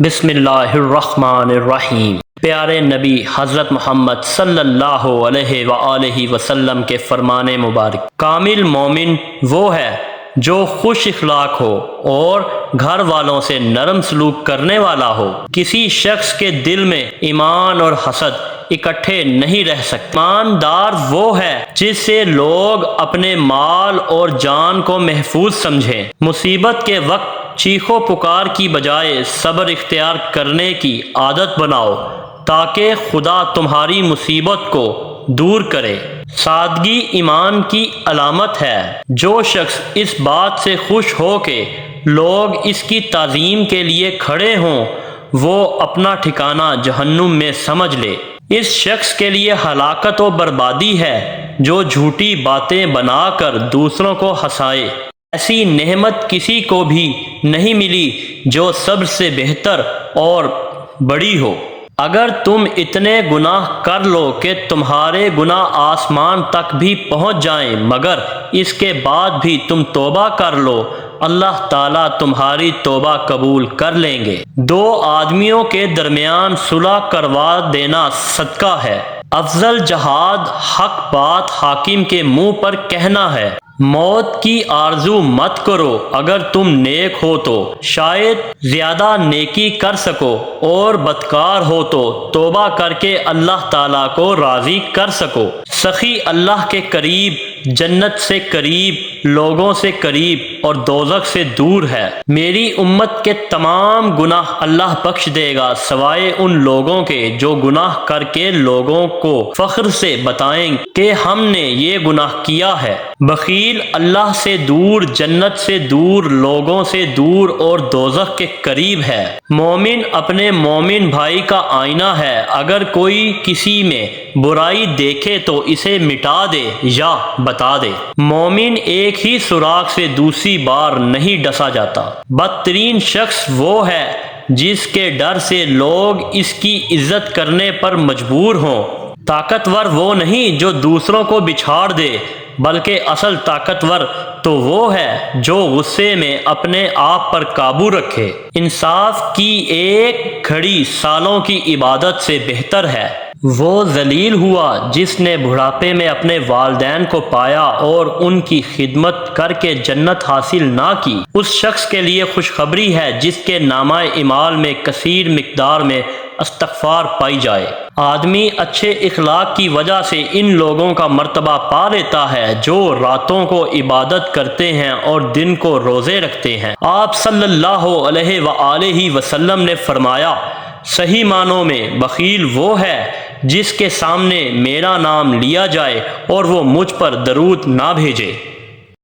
بسم اللہ الرحمن الرحیم۔ پیارے نبی حضرت محمد صلی اللہ علیہ وآلہ وسلم کے فرمان مبارک: کامل مومن وہ ہے جو خوش اخلاق ہو اور گھر والوں سے نرم سلوک کرنے والا ہو۔ کسی شخص کے دل میں ایمان اور حسد اکٹھے نہیں رہ سکتے۔ ایماندار وہ ہے جس سے لوگ اپنے مال اور جان کو محفوظ سمجھیں۔ مصیبت کے وقت چیخو پکار کی بجائے صبر اختیار کرنے کی عادت بناؤ تاکہ خدا تمہاری مصیبت کو دور کرے۔ سادگی ایمان کی علامت ہے۔ جو شخص اس بات سے خوش ہو کہ لوگ اس کی تعظیم کے لیے کھڑے ہوں، وہ اپنا ٹھکانہ جہنم میں سمجھ لے۔ اس شخص کے لیے ہلاکت و بربادی ہے جو جھوٹی باتیں بنا کر دوسروں کو ہنسائے۔ ایسی نعمت کسی کو بھی نہیں ملی جو صبر سے بہتر اور بڑی ہو۔ اگر تم اتنے گناہ کر لو کہ تمہارے گناہ آسمان تک بھی پہنچ جائیں مگر اس کے بعد بھی تم توبہ کر لو، اللہ تعالیٰ تمہاری توبہ قبول کر لیں گے۔ دو آدمیوں کے درمیان صلح کروا دینا صدقہ ہے۔ افضل جہاد حق بات حاکم کے منہ پر کہنا ہے۔ موت کی آرزو مت کرو، اگر تم نیک ہو تو شاید زیادہ نیکی کر سکو، اور بدکار ہو تو توبہ کر کے اللہ تعالیٰ کو راضی کر سکو۔ سخی اللہ کے قریب، جنت سے قریب، لوگوں سے قریب اور دوزخ سے دور ہے۔ میری امت کے تمام گناہ اللہ بخش دے گا سوائے ان لوگوں کے جو گناہ کر کے لوگوں کو فخر سے بتائیں کہ ہم نے یہ گناہ کیا ہے۔ بخیل اللہ سے دور، جنت سے دور، لوگوں سے دور اور دوزخ کے قریب ہے۔ مومن اپنے مومن بھائی کا آئینہ ہے۔ اگر کوئی کسی میں برائی دیکھے تو اسے مٹا دے یا بتا دے۔ مومن ایک ہی سوراخ سے دوسری بار نہیں ڈسا جاتا۔ بدترین شخص وہ ہے جس کے ڈر سے لوگ اس کی عزت کرنے پر مجبور ہوں۔ طاقتور وہ نہیں جو دوسروں کو بچھاڑ دے، بلکہ اصل طاقتور تو وہ ہے جو غصے میں اپنے آپ پر قابو رکھے۔ انصاف کی ایک گھڑی سالوں کی عبادت سے بہتر ہے۔ وہ ذلیل ہوا جس نے بڑھاپے میں اپنے والدین کو پایا اور ان کی خدمت کر کے جنت حاصل نہ کی۔ اس شخص کے لیے خوشخبری ہے جس کے نامہ اعمال میں کثیر مقدار میں استغفار پائی جائے۔ آدمی اچھے اخلاق کی وجہ سے ان لوگوں کا مرتبہ پا لیتا ہے جو راتوں کو عبادت کرتے ہیں اور دن کو روزے رکھتے ہیں۔ آپ صلی اللہ علیہ وآلہ وسلم نے فرمایا، صحیح معنوں میں بخیل وہ ہے جس کے سامنے میرا نام لیا جائے اور وہ مجھ پر درود نہ بھیجے۔